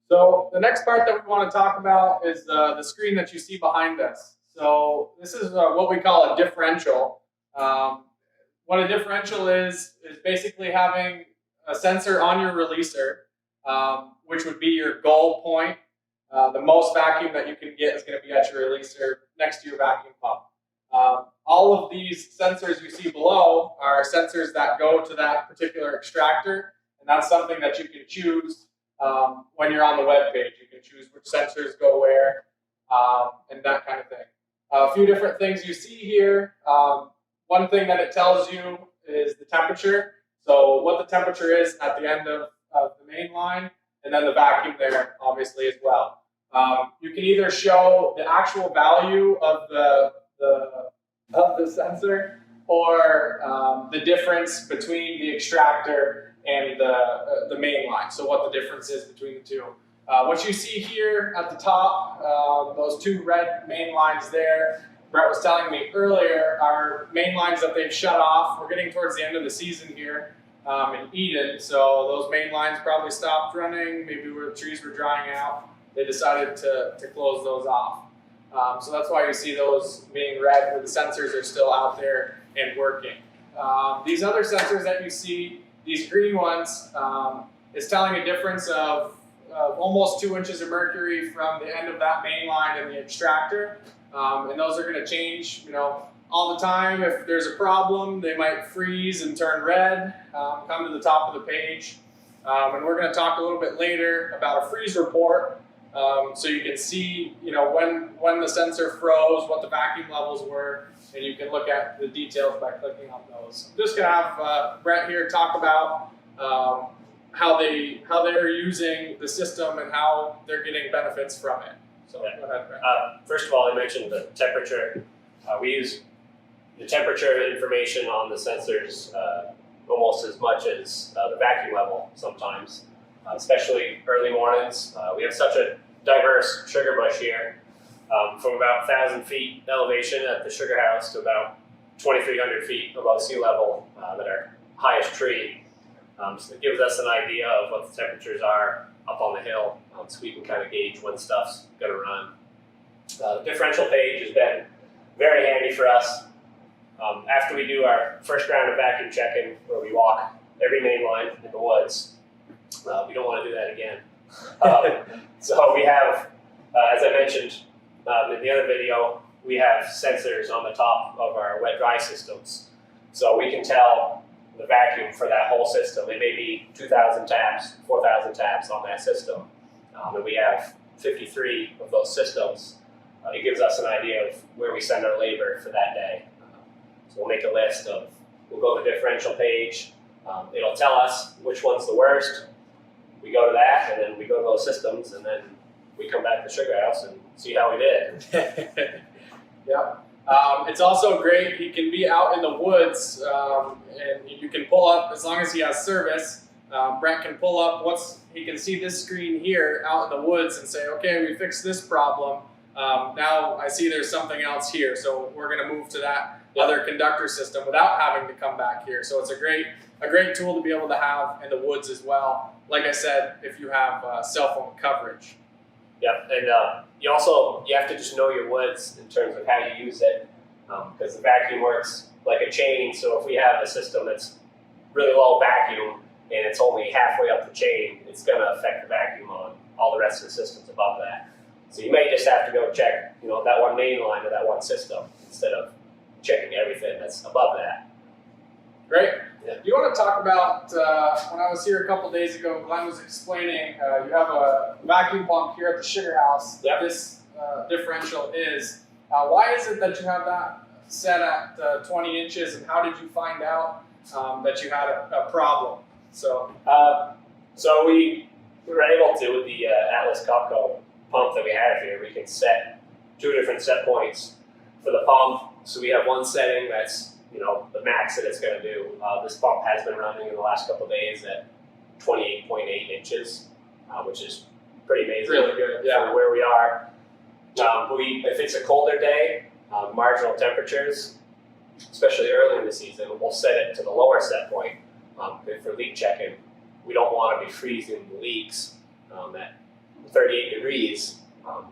So the next part that we want to talk about is the screen that you see behind us. So this is what we call a differential. What a differential is basically having a sensor on your releaser, which would be your goal point. The most vacuum that you can get is going to be at your releaser next to your vacuum pump. All of these sensors you see below are sensors that go to that particular extractor, and that's something that you can choose when you're on the web page. You can choose which sensors go where, and that kind of thing. A few different things you see here. One thing that it tells you is the temperature. So what the temperature is at the end of the main line, and then the vacuum there, obviously, as well. You can either show the actual value of the sensor, or the difference between the extractor and the main line. So what the difference is between the two. What you see here at the top, those two red main lines there, Brett was telling me earlier, are main lines that they've shut off. We're getting towards the end of the season here in Eden, so those main lines probably stopped running, maybe where the trees were drying out. They decided to close those off. So that's why you see those being red, where the sensors are still out there and working. These other sensors that you see, these green ones, is telling a difference of almost 2 inches of mercury from the end of that main line and the extractor. And those are going to change, all the time. If there's a problem, they might freeze and turn red, come to the top of the page. And we're going to talk a little bit later about a freeze report. So you can see, when the sensor froze, what the vacuum levels were, and you can look at the details by clicking on those. I'm just going to have Brett here talk about how they're using the system and how they're getting benefits from it. So go ahead, Brett. First of all, I mentioned the temperature. We use the temperature information on the sensors almost as much as the vacuum level sometimes. Especially early mornings. We have such a diverse sugar bush here, from about 1,000 feet elevation at the sugar house to about 2,300 feet above sea level at our highest tree. So it gives us an idea of what the temperatures are up on the hill, so we can kind of gauge when stuff's going to run. The differential page has been very handy for us. After we do our first round of vacuum checking, where we walk every main line in the woods, we don't want to do that again. So we have, as I mentioned in the other video, we have sensors on the top of our wet-dry systems. So we can tell the vacuum for that whole system. It may be 2,000 taps, 4,000 taps on that system. And we have 53 of those systems. It gives us an idea of where we send our labor for that day. So we'll make a list of, we'll go to the differential page. It'll tell us which one's the worst. We go to that, and then we go to those systems, and then we come back to the sugar house and see how we did. Yeah. It's also great. He can be out in the woods, and you can pull up, as long as he has service, Brett can pull up he can see this screen here out in the woods and say, okay, we fixed this problem. Now I see there's something else here, so we're going to move to that other conductor system without having to come back here. So it's a great tool to be able to have in the woods as well. Like I said, if you have cell phone coverage. Yeah, and you have to just know your woods in terms of how you use it, because the vacuum works like a chain. So if we have a system that's really low vacuum and it's only halfway up the chain, it's going to affect the vacuum on all the rest of the systems above that. So you may just have to go check, that one main line or that one system instead of checking everything that's above that. Great. Yeah. Do you want to talk about, when I was here a couple days ago, Glenn was explaining, you have a vacuum pump here at the sugar house. Yep. This differential is. Why is it that you have that set at 20 inches, and how did you find out that you had a problem? So we were able to, with the Atlas Copco pump that we have here, we can set 2 different set points for the pump. So we have one setting that's the max that it's going to do. This pump has been running in the last couple of days at 28.8 inches, which is pretty amazing. Really good, yeah. For where we are. If it's a colder day, marginal temperatures, especially early in the season, we'll set it to the lower set point. For leak checking, we don't want to be freezing the leaks at 38 degrees,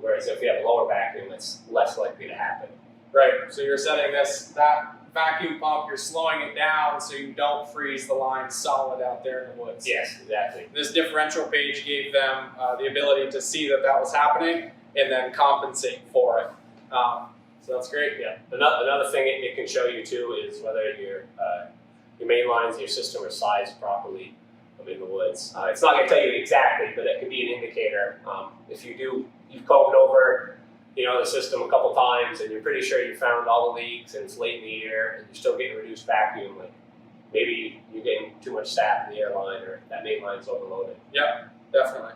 whereas if you have a lower vacuum, it's less likely to happen. Right. So you're setting that vacuum pump, you're slowing it down so you don't freeze the line solid out there in the woods. Yes, exactly. This differential page gave them the ability to see that was happening and then compensate for it. So that's great. Yeah. Another thing it can show you too is whether your main lines in your system are sized properly in the woods. It's not going to tell you exactly, but it could be an indicator. If you've combed over the system a couple times and you're pretty sure you found all the leaks and it's late in the year and you're still getting reduced vacuum, like maybe you're getting too much sap in the air line or that main line's overloaded. Yep, definitely.